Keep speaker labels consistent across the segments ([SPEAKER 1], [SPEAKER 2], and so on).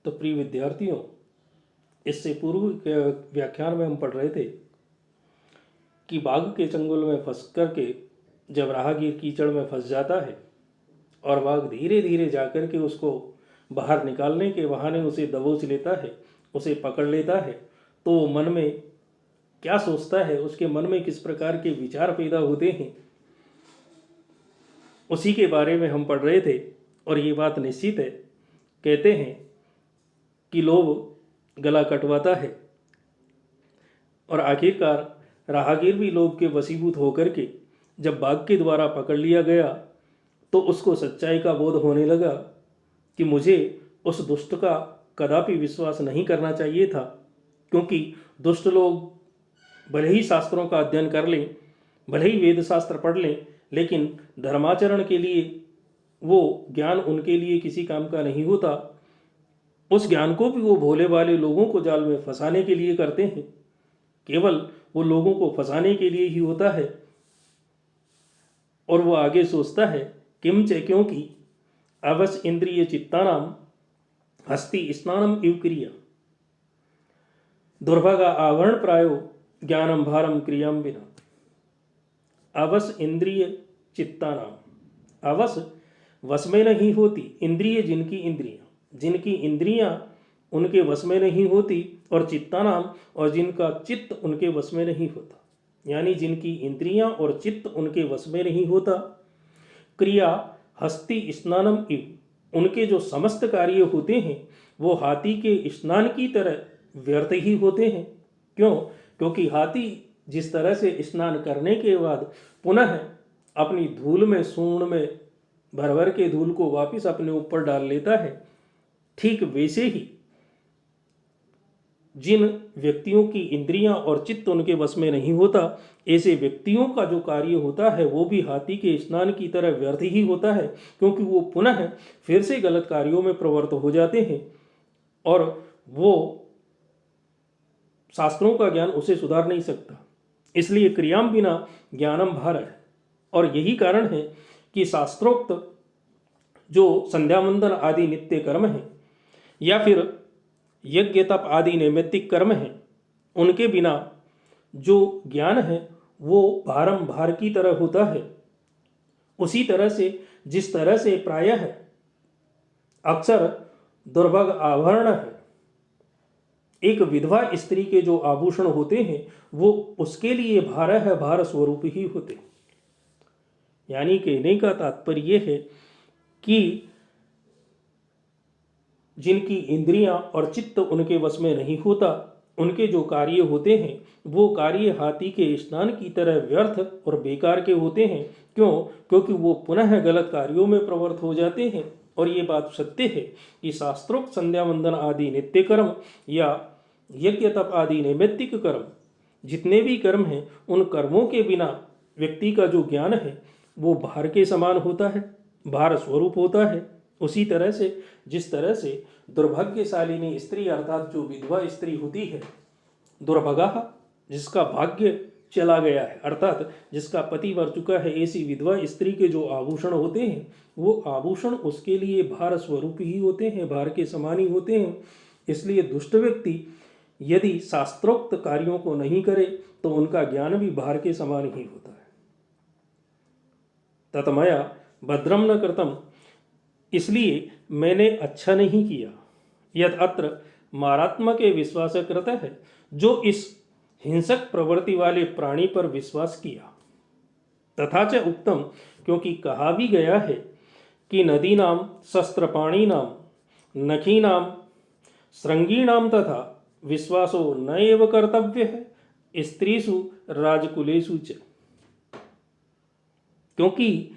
[SPEAKER 1] तो प्रिय विद्यार्थियों, इससे पूर्व के व्याख्यान में हम पढ़ रहे थे कि बाघ के चंगुल में फंस करके जब राहगीर कीचड़ में फंस जाता है और बाघ धीरे धीरे जाकर के उसको बाहर निकालने के बहाने उसे दबोच लेता है, उसे पकड़ लेता है, तो वो मन में क्या सोचता है, उसके मन में किस प्रकार के विचार पैदा होते हैं, उसी के बारे में हम पढ़ रहे थे। और ये बात निश्चित है, कहते हैं कि लोभ गला कटवाता है, और आखिरकार राहगीर भी लोभ के वशीभूत होकर के जब बाघ के द्वारा पकड़ लिया गया तो उसको सच्चाई का बोध होने लगा कि मुझे उस दुष्ट का कदापि विश्वास नहीं करना चाहिए था, क्योंकि दुष्ट लोग भले ही शास्त्रों का अध्ययन कर लें, भले ही वेद शास्त्र पढ़ लें, लेकिन धर्माचरण के लिए वो ज्ञान उनके लिए किसी काम का नहीं होता। उस ज्ञान को भी वो भोले भाले लोगों को जाल में फंसाने के लिए करते हैं, केवल वो लोगों को फंसाने के लिए ही होता है। और वो आगे सोचता है किम च, क्योंकि अवश्य इंद्रिय चित्तानाम हस्ति स्नानम इव क्रिया दुर्भागा आवरण प्रायो ज्ञानम भारम क्रियाम बिना। अवश्य इंद्रिय चित्तानाम, अवश्य वश में नहीं होती, इंद्रिय जिनकी इंद्रियां उनके वश में नहीं होती, और चित्तानाम और जिनका चित्त उनके वश में नहीं होता, यानी जिनकी इंद्रियां और चित्त उनके वश में नहीं होता। क्रिया हस्ति स्नानम इव, उनके जो समस्त कार्य होते हैं वो हाथी के स्नान की तरह व्यर्थ ही होते हैं। क्यों? क्योंकि हाथी जिस तरह से स्नान करने के बाद पुनः अपनी धूल में, सूंड में भर भर के धूल को वापस अपने ऊपर डाल लेता है, ठीक वैसे ही जिन व्यक्तियों की इंद्रियां और चित्त उनके वश में नहीं होता, ऐसे व्यक्तियों का जो कार्य होता है वो भी हाथी के स्नान की तरह व्यर्थ ही होता है, क्योंकि वो पुनः फिर से गलत कार्यों में प्रवृत्त हो जाते हैं और वो शास्त्रों का ज्ञान उसे सुधार नहीं सकता। इसलिए क्रियाम बिना ज्ञानम भार है। और यही कारण है कि शास्त्रोक्त जो संध्या वंदन आदि नित्य कर्म हैं या फिर यज्ञ तप आदि नैमित्तिक कर्म हैं, उनके बिना जो ज्ञान है वो भारम भार की तरह होता है। उसी तरह से जिस तरह से प्रायः अक्सर दुर्भग आभरण है, एक विधवा स्त्री के जो आभूषण होते हैं वो उसके लिए भार है, भार स्वरूप ही होते। यानी कहने का तात्पर्य है कि जिनकी इंद्रियां और चित्त उनके वश में नहीं होता, उनके जो कार्य होते हैं वो कार्य हाथी के स्नान की तरह व्यर्थ और बेकार के होते हैं। क्यों? क्योंकि वो पुनः गलत कार्यों में प्रवृत्त हो जाते हैं। और ये बात सत्य है कि शास्त्रोक्त संध्या वंदन आदि नित्य कर्म या यज्ञ तप आदि नैमित्तिक कर्म, जितने भी कर्म हैं, उन कर्मों के बिना व्यक्ति का जो ज्ञान है वो भार के समान होता है, भार स्वरूप होता है। उसी तरह से जिस तरह से दुर्भाग्यशालिनी स्त्री अर्थात जो विधवा स्त्री होती है, दुर्भगा जिसका भाग्य चला गया है अर्थात जिसका पति मर चुका है, ऐसी विधवा स्त्री के जो आभूषण होते हैं वो आभूषण उसके लिए भार स्वरूप ही होते हैं, भार के समान ही होते हैं। इसलिए दुष्ट व्यक्ति यदि शास्त्रोक्त कार्यों को नहीं करे तो उनका ज्ञान भी भार के समान ही होता है। ततमया भद्रम न कृतम, इसलिए मैंने अच्छा नहीं किया। यद अत्र मारात्मक विश्वास कृत है, जो इस हिंसक प्रवृत्ति वाले प्राणी पर विश्वास किया। तथा च उक्तम, क्योंकि कहा भी गया है कि नदीनाम शस्त्रपाणीनाम नखीनाम श्रृंगीणाम तथा विश्वासो न एव कर्तव्य है स्त्रीषु राजकुलेषु च। क्योंकि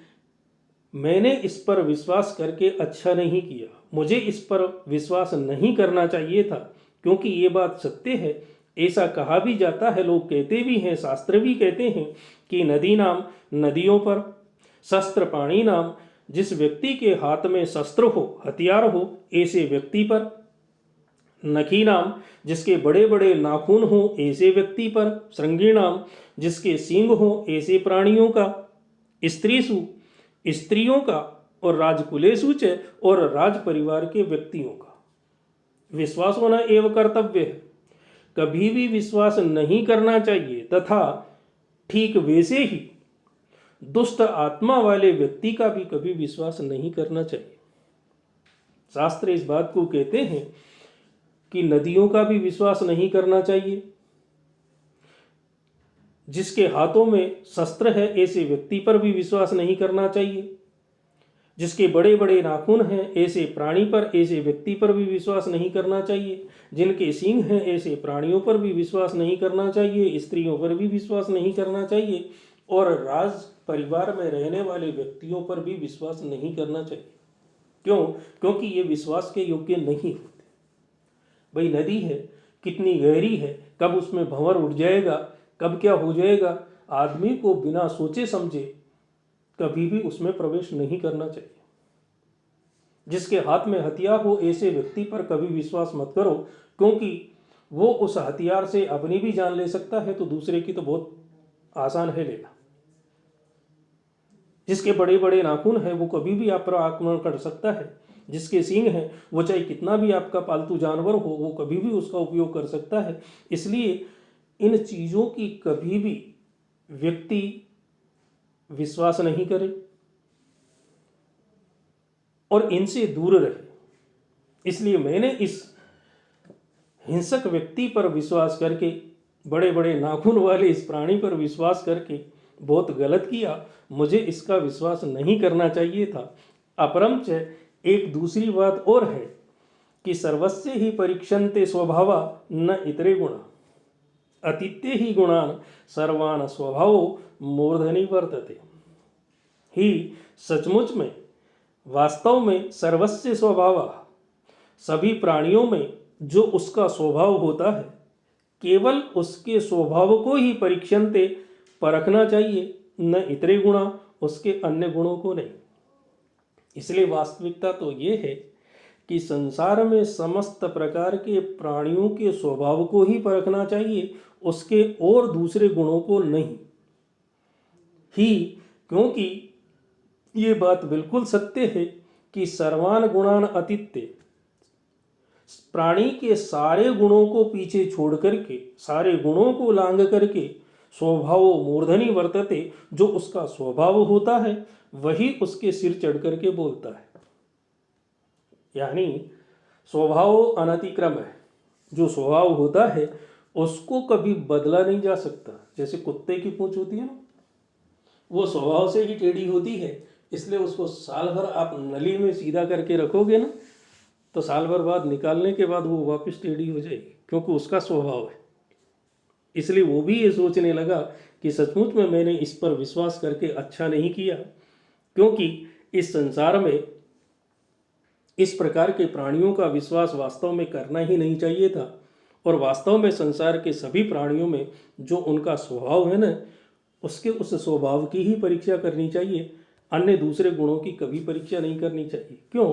[SPEAKER 1] मैंने इस पर विश्वास करके अच्छा नहीं किया, मुझे इस पर विश्वास नहीं करना चाहिए था, क्योंकि ये बात सत्य है, ऐसा कहा भी जाता है, लोग कहते भी हैं, शास्त्र भी कहते हैं कि नदी नाम नदियों पर, शस्त्र पाणी नाम जिस व्यक्ति के हाथ में शस्त्र हो, हथियार हो, ऐसे व्यक्ति पर, नखी नाम जिसके बड़े बड़े नाखून हो ऐसे व्यक्ति पर, श्रृंगी नाम जिसके सींग हो ऐसे प्राणियों का, स्त्रीसु स्त्रियों का, और राजकुलेशु च और राज परिवार के व्यक्तियों का। विश्वास होना एवं कर्तव्य है। कभी भी विश्वास नहीं करना चाहिए तथा ठीक वैसे ही दुष्ट आत्मा वाले व्यक्ति का भी कभी विश्वास नहीं करना चाहिए। शास्त्र इस बात को कहते हैं कि नदियों का भी विश्वास नहीं करना चाहिए। जिसके हाथों में शस्त्र है ऐसे व्यक्ति पर भी विश्वास नहीं करना चाहिए। जिसके बड़े बड़े नाखून हैं ऐसे प्राणी पर, ऐसे व्यक्ति पर भी विश्वास नहीं करना चाहिए। जिनके सींग हैं ऐसे प्राणियों पर भी विश्वास नहीं करना चाहिए। स्त्रियों पर भी विश्वास नहीं करना चाहिए और राज परिवार में रहने वाले व्यक्तियों पर भी विश्वास नहीं करना चाहिए। क्यों? क्योंकि ये विश्वास के योग्य नहीं होते। भाई नदी है, कितनी गहरी है, कब उसमें भंवर उठ जाएगा, कब क्या हो जाएगा, आदमी को बिना सोचे समझे कभी भी उसमें प्रवेश नहीं करना चाहिए। जिसके हाथ में हथियार हो ऐसे व्यक्ति पर कभी विश्वास मत करो, क्योंकि वो उस हथियार से अपनी भी जान ले सकता है तो दूसरे की तो बहुत आसान है लेना। जिसके बड़े बड़े नाखून हैं वो कभी भी आप पर आक्रमण कर सकता है। जिसके सींग हैं वो चाहे कितना भी आपका पालतू जानवर हो वो कभी भी उसका उपयोग कर सकता है। इसलिए इन चीज़ों की कभी भी व्यक्ति विश्वास नहीं करे और इनसे दूर रहे। इसलिए मैंने इस हिंसक व्यक्ति पर विश्वास करके, बड़े बड़े नाखून वाले इस प्राणी पर विश्वास करके बहुत गलत किया। मुझे इसका विश्वास नहीं करना चाहिए था। अपरंच एक दूसरी बात और है कि सर्वस्य ही परीक्षन्ते स्वभावा न इतरे गुणा अतीत्य ही गुणान सर्वान स्वभावो मूर्धनि वर्तते। ही सचमुच में, वास्तव में सर्वस्य स्वभाव, सभी प्राणियों में जो उसका स्वभाव होता है केवल उसके स्वभाव को ही परीक्षन्ते परखना चाहिए, न इतरे गुणा, उसके अन्य गुणों को नहीं। इसलिए वास्तविकता तो ये है कि संसार में समस्त प्रकार के प्राणियों के स्वभाव को ही परखना चाहिए, उसके और दूसरे गुणों को नहीं। ही क्योंकि ये बात बिल्कुल सत्य है कि सर्वान गुणान अतीत्य, प्राणी के सारे गुणों को पीछे छोड़ करके, सारे गुणों को लांघ करके स्वभाव मूर्धनि वर्तते, जो उसका स्वभाव होता है वही उसके सिर चढ़ करके बोलता है। यानी स्वभाव अनतिक्रम है। जो स्वभाव होता है उसको कभी बदला नहीं जा सकता। जैसे कुत्ते की पूंछ होती है ना, वो स्वभाव से ही टेढ़ी होती है, इसलिए उसको साल भर आप नली में सीधा करके रखोगे ना तो साल भर बाद निकालने के बाद वो वापस टेढ़ी हो जाएगी, क्योंकि उसका स्वभाव है। इसलिए वो भी ये सोचने लगा कि सचमुच में मैंने इस पर विश्वास करके अच्छा नहीं किया, क्योंकि इस संसार में इस प्रकार के प्राणियों का विश्वास वास्तव में करना ही नहीं चाहिए था। और वास्तव में संसार के सभी प्राणियों में जो उनका स्वभाव है ना, उसके उस स्वभाव की ही परीक्षा करनी चाहिए, अन्य दूसरे गुणों की कभी परीक्षा नहीं करनी चाहिए। क्यों?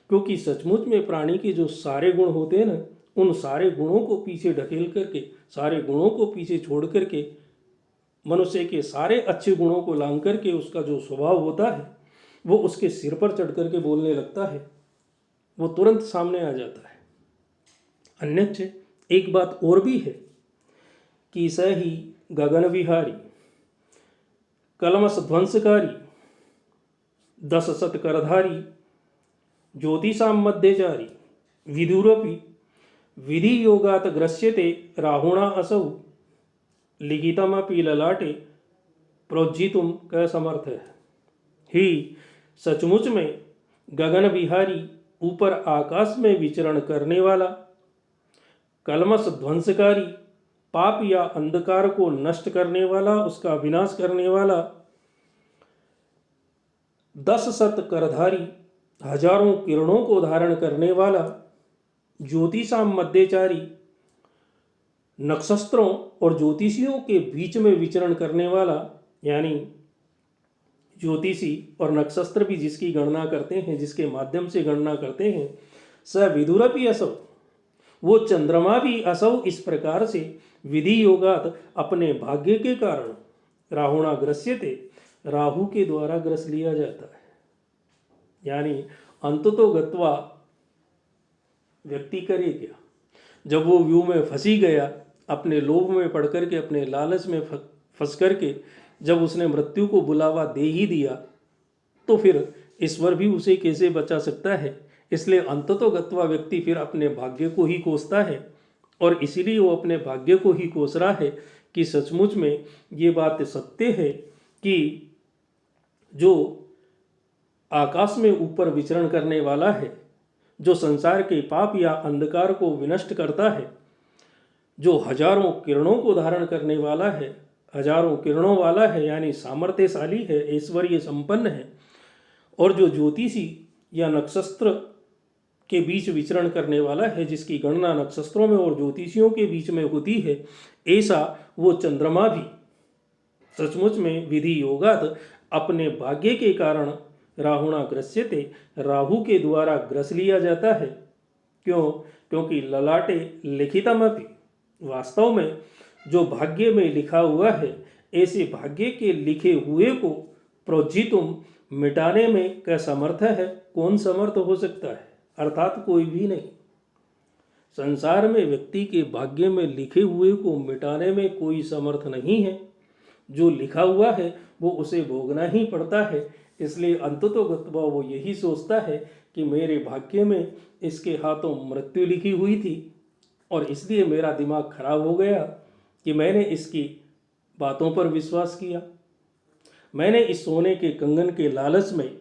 [SPEAKER 1] क्योंकि सचमुच में प्राणी के जो सारे गुण होते हैं ना, उन सारे गुणों को पीछे ढकेल करके, सारे गुणों को पीछे छोड़ करके, मनुष्य के सारे अच्छे गुणों को लांघ करके उसका जो स्वभाव होता है वो उसके सिर पर चढ़ करके बोलने लगता है, वो तुरंत सामने आ जाता है। अन्यथा एक बात और भी है कि स ही गगन विहारी, कलमस ध्वंसकारी, 10 सत करधारी, ज्योतिषां मध्यचारी, विदुरपि विधि योगात ग्रस्यते राहुणा असौ, लिखितमपि ललाटे प्रोज्झितुम क समर्थ है। ही सचमुच में गगन विहारी, ऊपर आकाश में विचरण करने वाला, कलमस ध्वंसकारी, पाप या अंधकार को नष्ट करने वाला, उसका विनाश करने वाला, 10 सत करधारी, हजारों किरणों को धारण करने वाला, ज्योतिषां मध्यचारी, नक्षत्रों और ज्योतिषियों के बीच में विचरण करने वाला, यानी ज्योतिषी और नक्षत्र भी जिसकी गणना करते हैं, जिसके माध्यम से गणना करते हैं, स विदुरपि असौ, वो चंद्रमा भी असौ, इस प्रकार से विधि योगात अपने भाग्य के कारण राहुणा ग्रस्यते, राहु के द्वारा ग्रस लिया जाता है। यानी अंततो गत्वा व्यक्ति करे क्या? जब वो व्यू में फंसी गया, अपने लोभ में पड़ करके, अपने लालच में फंस करके जब उसने मृत्यु को बुलावा दे ही दिया, तो फिर ईश्वर भी उसे कैसे बचा सकता है? इसलिए अंततोगत्वा व्यक्ति फिर अपने भाग्य को ही कोसता है, और इसीलिए वो अपने भाग्य को ही कोस रहा है कि सचमुच में ये बात सत्य है कि जो आकाश में ऊपर विचरण करने वाला है, जो संसार के पाप या अंधकार को विनष्ट करता है, जो हजारों किरणों को धारण करने वाला है, हजारों किरणों वाला है, यानी सामर्थ्यशाली है, ऐश्वर्य संपन्न है, और जो ज्योतिषी या नक्षत्र के बीच विचरण करने वाला है, जिसकी गणना नक्षत्रों में और ज्योतिषियों के बीच में होती है, ऐसा वो चंद्रमा भी सचमुच में विधि योगात अपने भाग्य के कारण राहुणा ग्रस्यते, राहु के द्वारा ग्रस लिया जाता है। क्यों? क्योंकि ललाटे लिखितमपि, वास्तव में जो भाग्य में लिखा हुआ है, ऐसे भाग्य के लिखे हुए को प्रोज्झितुम, मिटाने में क्या समर्थ है? कौन समर्थ हो सकता है? अर्थात कोई भी नहीं। संसार में व्यक्ति के भाग्य में लिखे हुए को मिटाने में कोई समर्थ नहीं है। जो लिखा हुआ है वो उसे भोगना ही पड़ता है। इसलिए अंततोगत्वा वो यही सोचता है कि मेरे भाग्य में इसके हाथों मृत्यु लिखी हुई थी, और इसलिए मेरा दिमाग खराब हो गया कि मैंने इसकी बातों पर विश्वास किया। मैंने इस सोने के कंगन के लालच में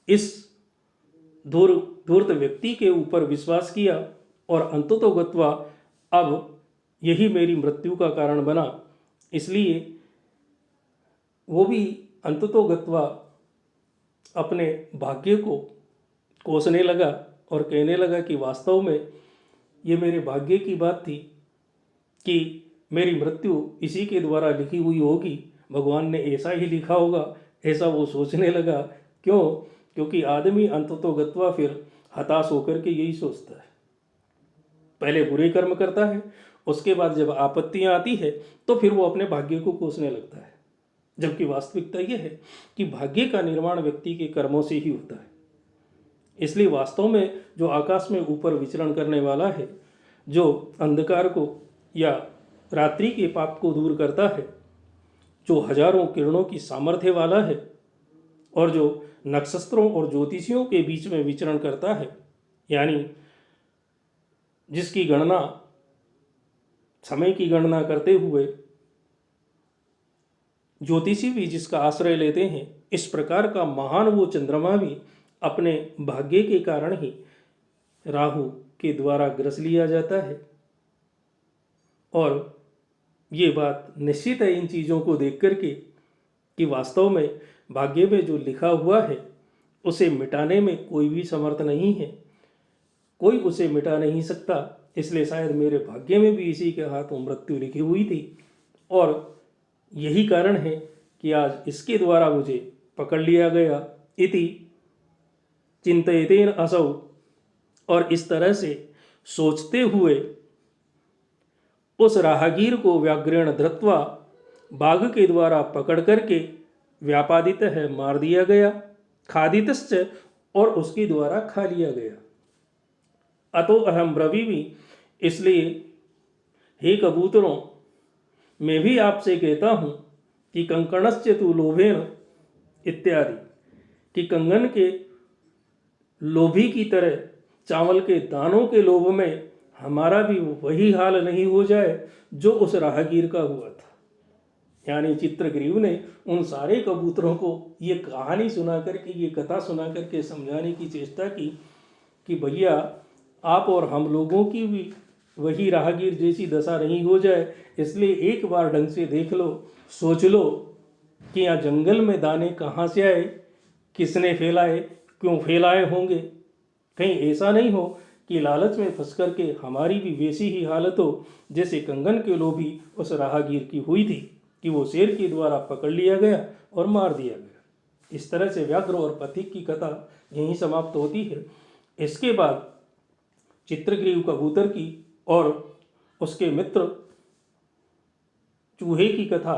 [SPEAKER 1] इस धूर्त व्यक्ति के ऊपर विश्वास किया, और अंततोगत्वा अब यही मेरी मृत्यु का कारण बना। इसलिए वो भी अंततोगत्वा अपने भाग्य को कोसने लगा और कहने लगा कि वास्तव में ये मेरे भाग्य की बात थी कि मेरी मृत्यु इसी के द्वारा लिखी हुई होगी, भगवान ने ऐसा ही लिखा होगा, ऐसा वो सोचने लगा। क्यों? क्योंकि आदमी अंततोगत्वा फिर हताश होकर के यही सोचता है। पहले बुरे कर्म करता है, उसके बाद जब आपत्तियां आती है तो फिर वो अपने भाग्य को कोसने लगता है, जबकि वास्तविकता यह है कि भाग्य का निर्माण व्यक्ति के कर्मों से ही होता है। इसलिए वास्तव में जो आकाश में ऊपर विचरण करने वाला है, जो अंधकार को या रात्रि के पाप को दूर करता है, जो हजारों किरणों की सामर्थ्य वाला है, और जो नक्षत्रों और ज्योतिषियों के बीच में विचरण करता है, यानी जिसकी गणना समय की गणना करते हुए ज्योतिषी भी जिसका आश्रय लेते हैं, इस प्रकार का महान वो चंद्रमा भी अपने भाग्य के कारण ही राहु के द्वारा ग्रस लिया जाता है। और ये बात निश्चित है इन चीज़ों को देख करके कि वास्तव में भाग्य में जो लिखा हुआ है उसे मिटाने में कोई भी समर्थ नहीं है, कोई उसे मिटा नहीं सकता। इसलिए शायद मेरे भाग्य में भी इसी के हाथों मृत्यु लिखी हुई थी, और यही कारण है कि आज इसके द्वारा मुझे पकड़ लिया गया। इति चिंतयतेन असौ, और इस तरह से सोचते हुए उस राहगीर को व्याघ्रेण धृत्वा, बाघ के द्वारा पकड़ करके व्यापादित है मार दिया गया, खादितश्च, और उसके द्वारा खा लिया गया। अतो अहम ब्रवीमि, इसलिए हे कबूतरों, मैं भी आपसे कहता हूँ कि कंकणस्य तु लोभेन इत्यादि, कि कंगन के लोभी की तरह चावल के दानों के लोभ में हमारा भी वही हाल नहीं हो जाए जो उस राहगीर का हुआ था। यानी चित्रग्रीव ने उन सारे कबूतरों को ये कहानी सुना करके, ये कथा सुना करके समझाने की चेष्टा की कि भैया आप और हम लोगों की भी वही राहगीर जैसी दशा नहीं हो जाए, इसलिए एक बार ढंग से देख लो, सोच लो कि यहाँ जंगल में दाने कहाँ से आए, किसने फैलाए, क्यों फैलाए होंगे। कहीं ऐसा नहीं हो कि लालच में फंस करके हमारी भी वैसी ही हालत हो जैसे कंगन के लोभी उस राहगीर की हुई थी कि वो शेर के द्वारा पकड़ लिया गया और मार दिया गया। इस तरह से व्याघ्र और पथिक की कथा यहीं समाप्त होती है। इसके बाद चित्रग्रीव कबूतर की और उसके मित्र चूहे की कथा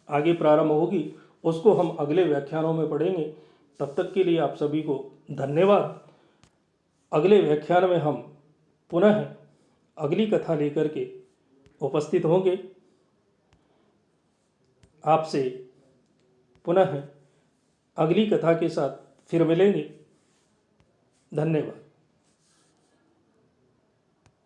[SPEAKER 1] आगे प्रारंभ होगी, उसको हम अगले व्याख्यानों में पढ़ेंगे। तब तक के लिए आप सभी को धन्यवाद। अगले व्याख्यान में हम पुनः अगली कथा लेकर के उपस्थित होंगे। आपसे पुनः अगली कथा के साथ फिर मिलेंगे। धन्यवाद।